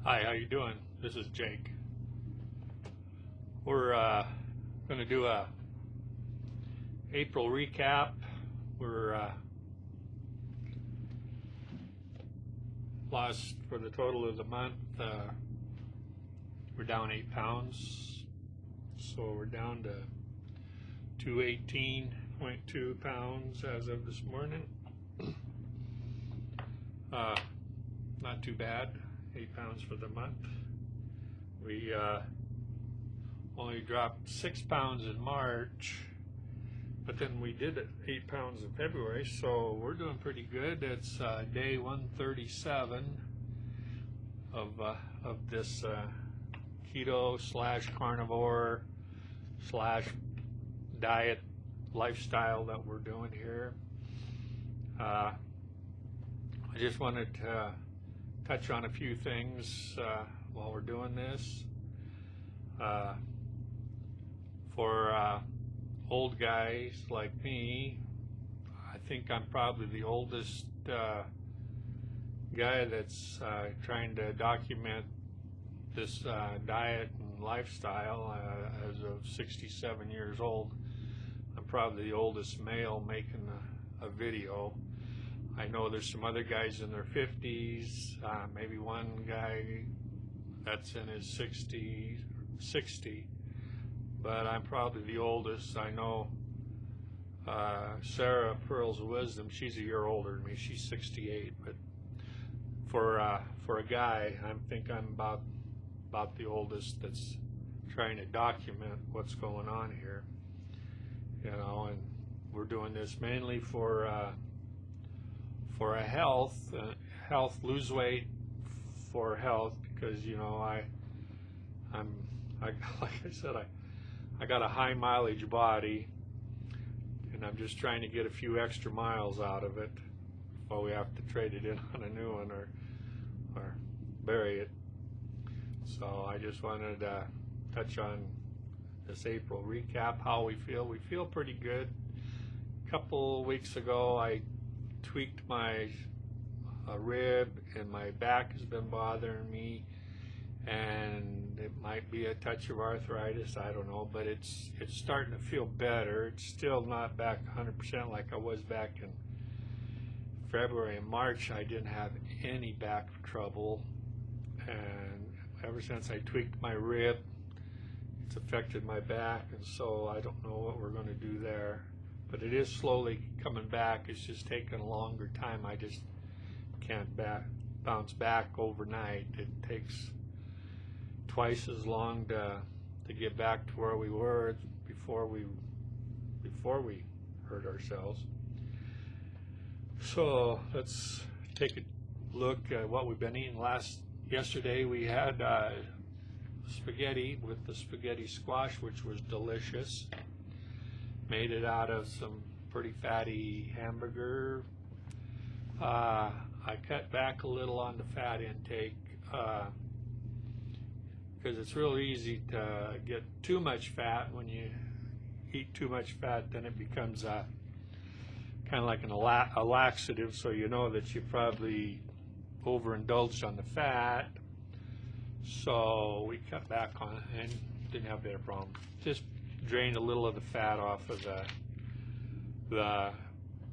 Hi, how you doing? This is Jake. We're going to do a April recap. We're lost for the total of the month. We're down 8 pounds, so we're down to 218.2 pounds as of this morning. Not too bad. 8 pounds for the month. We only dropped 6 pounds in March, but then we did 8 pounds in February, so we're doing pretty good. It's day 137 of this keto slash carnivore slash diet lifestyle that we're doing here. I just wanted to touch on a few things while we're doing this. For old guys like me, I think I'm probably the oldest guy that's trying to document this diet and lifestyle as of 67 years old. I'm probably the oldest male making a video. I know there's some other guys in their 50s, maybe one guy that's in his 60, but I'm probably the oldest. I know Sarah Pearls of Wisdom, she's a year older than me, she's 68, but for a guy, I think I'm about the oldest that's trying to document what's going on here, you know, and we're doing this mainly for a health, lose weight for health, because you know I'm like I said, I got a high mileage body, and I'm just trying to get a few extra miles out of it before we have to trade it in on a new one or bury it. So I just wanted to touch on this April recap, how we feel. We feel pretty good. A couple weeks ago I tweaked my rib, and my back has been bothering me, and it might be a touch of arthritis, I don't know, but it's starting to feel better. It's still not back 100% like I was back in February and March. I didn't have any back trouble, and ever since I tweaked my rib, it's affected my back, and so I don't know what we're going to do there. But it is slowly coming back. It's just taking a longer time. I just can't bounce back overnight. It takes twice as long to get back to where we were before we hurt ourselves. So let's take a look at what we've been eating. Yesterday we had spaghetti with the spaghetti squash, which was delicious. Made it out of some pretty fatty hamburger. I cut back a little on the fat intake because it's real easy to get too much fat. When you eat too much fat, then it becomes kind of like a laxative, so you know that you probably overindulged on the fat. So we cut back on it and didn't have that problem. Just drained a little of the fat off of the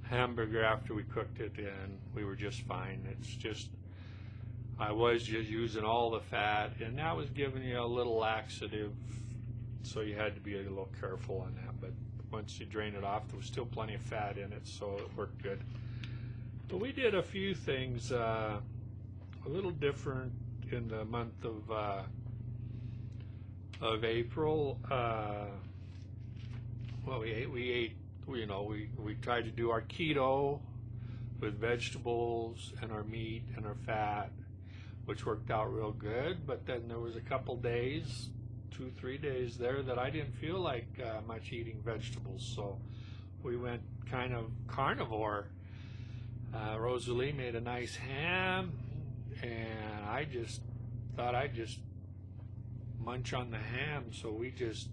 hamburger after we cooked it, and we were just fine. It's just, I was just using all the fat, and that was giving you a little laxative, so you had to be a little careful on that. But once you drain it off, there was still plenty of fat in it, so it worked good. But we did a few things a little different in the month of April. Well, we ate, you know, we tried to do our keto with vegetables and our meat and our fat, which worked out real good. But then there was a couple days, 2-3 days there, that I didn't feel like much eating vegetables, so we went kind of carnivore. Rosalie made a nice ham, and I just thought I'd just munch on the ham, so we just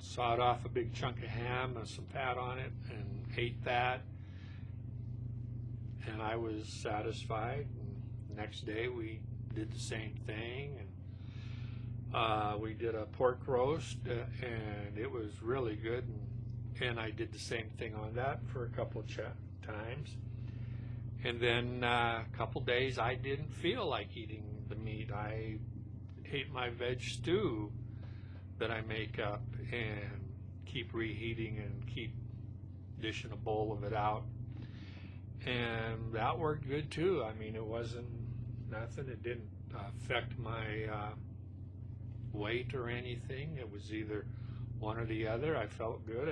sawed off a big chunk of ham and some fat on it and ate that, and I was satisfied. And next day we did the same thing, and we did a pork roast, and it was really good, and I did the same thing on that for a couple of times. And then a couple days I didn't feel like eating the meat. I ate my veg stew that I make up and keep reheating and keep dishing a bowl of it out. And that worked good too. I mean, it wasn't nothing. It didn't affect my weight or anything. It was either one or the other. I felt good.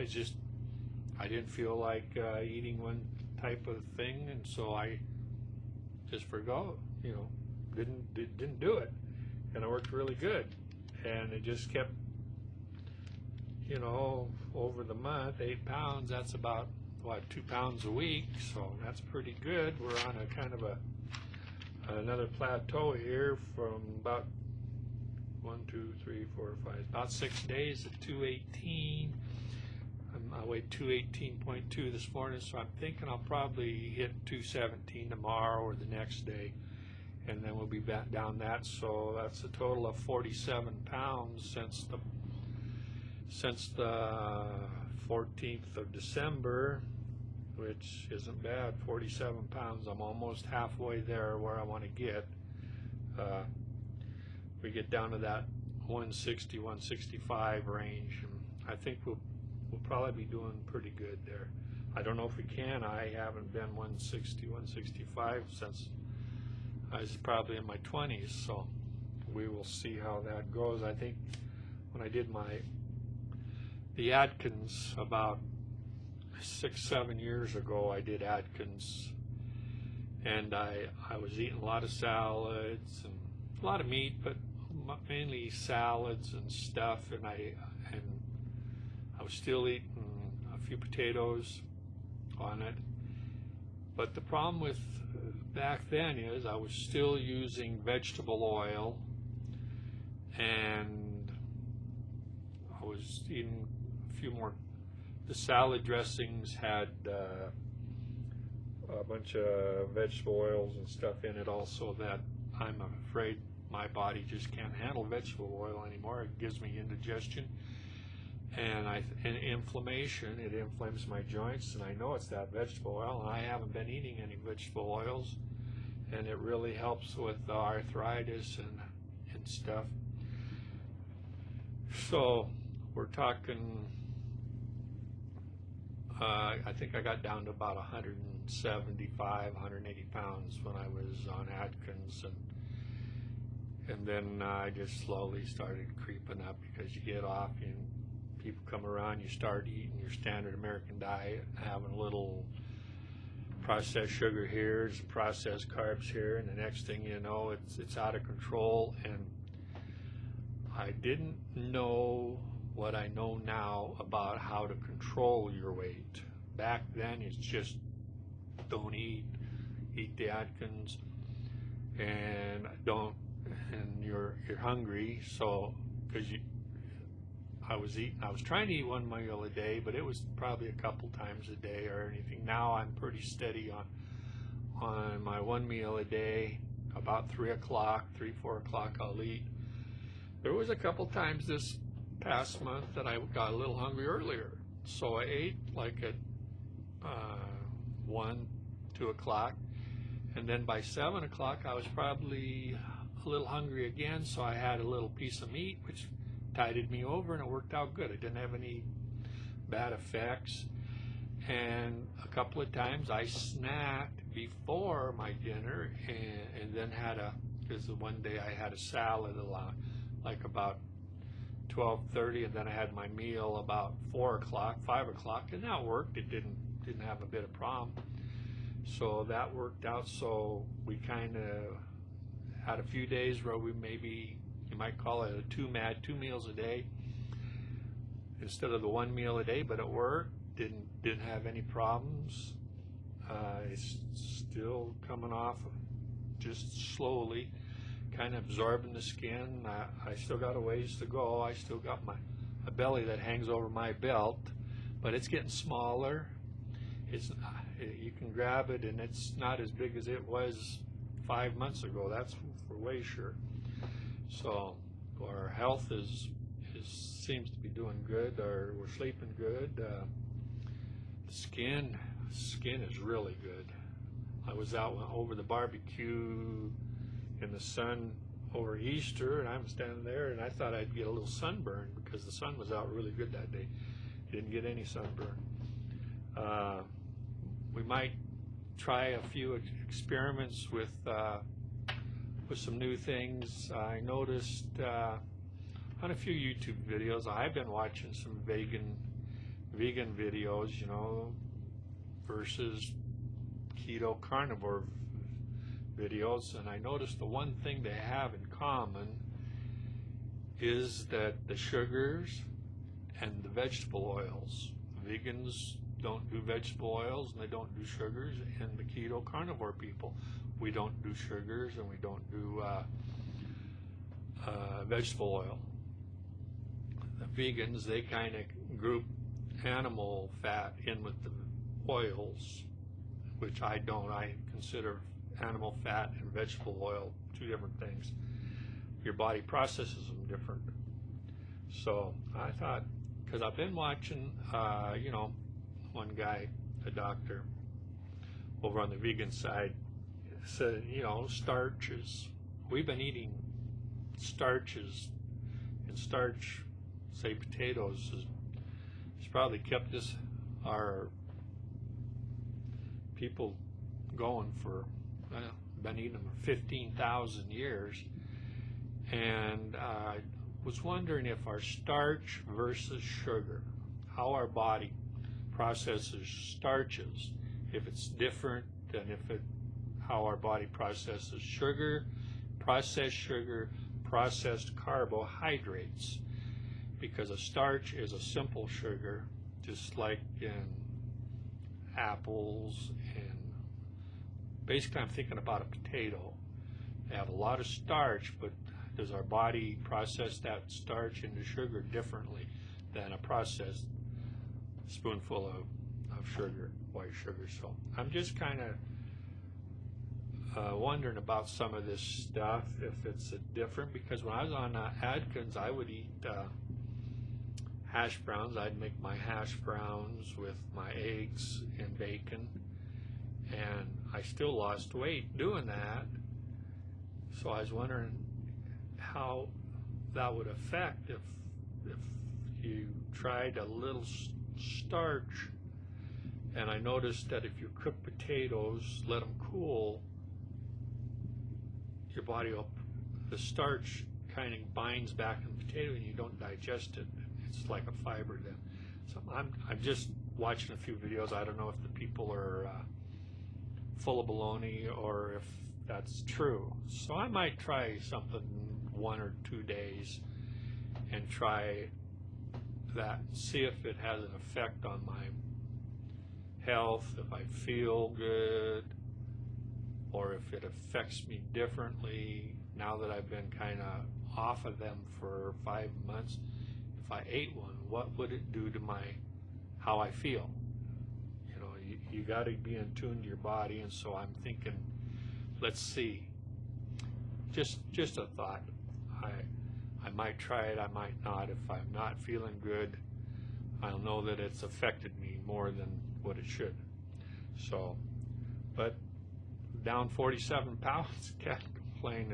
I didn't feel like eating one type of thing, and so I just forgot, didn't do it, and it worked really good, and it just kept, over the month, 8 pounds. That's about 2 pounds a week, so that's pretty good. We're on a kind of another plateau here from about 1, 2, 3, 4, 5, about 6 days at 218. I weighed 218.2 this morning, so I'm thinking I'll probably hit 217 tomorrow or the next day, and then we'll be back down that. So that's a total of 47 pounds since the 14th of December, which isn't bad. 47 pounds. I'm almost halfway there where I want to get. We get down to that 160, 165 range, and I think we'll probably be doing pretty good there. I don't know if we can. I haven't been 160, 165 since I was probably in my 20s, so we will see how that goes. I think when I did the Atkins about 6, 7 years ago, I did Atkins, and I was eating a lot of salads and a lot of meat, but mainly salads and stuff, and I was still eating a few potatoes on it. But the problem with back then is I was still using vegetable oil, and I was eating a few more. The salad dressings had a bunch of vegetable oils and stuff in it also that I'm afraid my body just can't handle vegetable oil anymore. It gives me indigestion and inflammation. It inflames my joints, and I know it's that vegetable oil, and I haven't been eating any vegetable oils, and it really helps with the arthritis and stuff. So we're talking, I think I got down to about 175, 180 pounds when I was on Atkins, and then I just slowly started creeping up because you get off and people come around, you start eating your standard American diet, having a little processed sugar here, processed carbs here, and the next thing you know, it's out of control. And I didn't know what I know now about how to control your weight. Back then, it's just don't eat the Atkins, and you're hungry. So because I was trying to eat one meal a day, but it was probably a couple times a day or anything. Now I'm pretty steady on my one meal a day. About 3 o'clock, 3, 4 o'clock I'll eat. There was a couple times this past month that I got a little hungry earlier, so I ate like at 1, 2 o'clock, and then by 7 o'clock I was probably a little hungry again, so I had a little piece of meat, which tided me over, and it worked out good. I didn't have any bad effects. And a couple of times I snacked before my dinner, and then because the one day I had a salad a lot, like about 12:30, and then I had my meal about 4 o'clock, 5 o'clock, and that worked. It didn't have a bit of problem. So that worked out. So we kind of had a few days where we maybe, you might call it a two meals a day instead of the one meal a day, but it worked. Didn't have any problems. It's still coming off just slowly, kind of absorbing the skin. I still got a ways to go. I still got a belly that hangs over my belt, but it's getting smaller. You can grab it, and it's not as big as it was 5 months ago. That's we're way sure. So our health seems to be doing good, or we're sleeping good. The skin is really good. I was out over the barbecue in the sun over Easter, and I'm standing there, and I thought I'd get a little sunburn because the sun was out really good that day. Didn't get any sunburn. We might try a few experiments with some new things. I noticed on a few YouTube videos, I've been watching some vegan videos, you know, versus keto carnivore videos, and I noticed the one thing they have in common is that the sugars and the vegetable oils. Vegans don't do vegetable oils and they don't do sugars, and the keto carnivore people, we don't do sugars and we don't do vegetable oil. The vegans, they kind of group animal fat in with the oils, which I don't. I consider animal fat and vegetable oil two different things. Your body processes them different. So I thought, because I've been watching, you know, one guy, a doctor, over on the vegan side, said, you know, starches. We've been eating starches, and starch, say potatoes, has probably kept our people going for, been eating them for 15,000 years. And I was wondering if our starch versus sugar, how our body processes starches, if it's different than how our body processes sugar, processed carbohydrates. Because a starch is a simple sugar, just like in apples, and basically I'm thinking about a potato. They have a lot of starch, but does our body process that starch into sugar differently than a processed spoonful of sugar, white sugar? So I'm just kind of wondering about some of this stuff, if it's different, because when I was on Atkins, I would eat hash browns. I'd make my hash browns with my eggs and bacon, and I still lost weight doing that. So I was wondering how that would affect if you tried a little starch. And I noticed that if you cook potatoes, let them cool, your body the starch kind of binds back in the potato and you don't digest it. It's like a fiber then. So I'm just watching a few videos. I don't know if the people are full of baloney or if that's true. So I might try something 1 or 2 days and try that, see if it has an effect on my health, if I feel good, or if it affects me differently now that I've been kind of off of them for 5 months. If I ate one, what would it do to how I feel? You know, you got to be in tune to your body, and so I'm thinking, let's see. Just a thought. I might try it, I might not. If I'm not feeling good, I'll know that it's affected me more than what it should. So, but down 47 pounds, can't complain.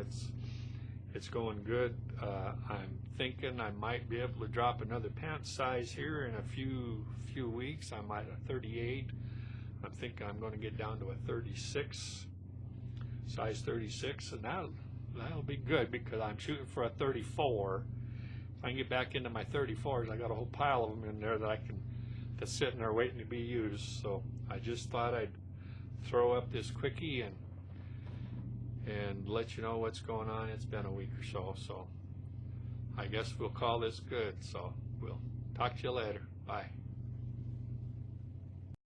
It's going good. I'm thinking I might be able to drop another pant size here in a few weeks. I'm at a 38. I'm thinking I'm going to get down to a 36, size 36, and that'll be good because I'm shooting for a 34. If I can get back into my 34s, I got a whole pile of them in there that's sitting there waiting to be used. So I just thought I'd throw up this quickie and let you know what's going on. It's been a week or so I guess we'll call this good. So we'll talk to you later. Bye.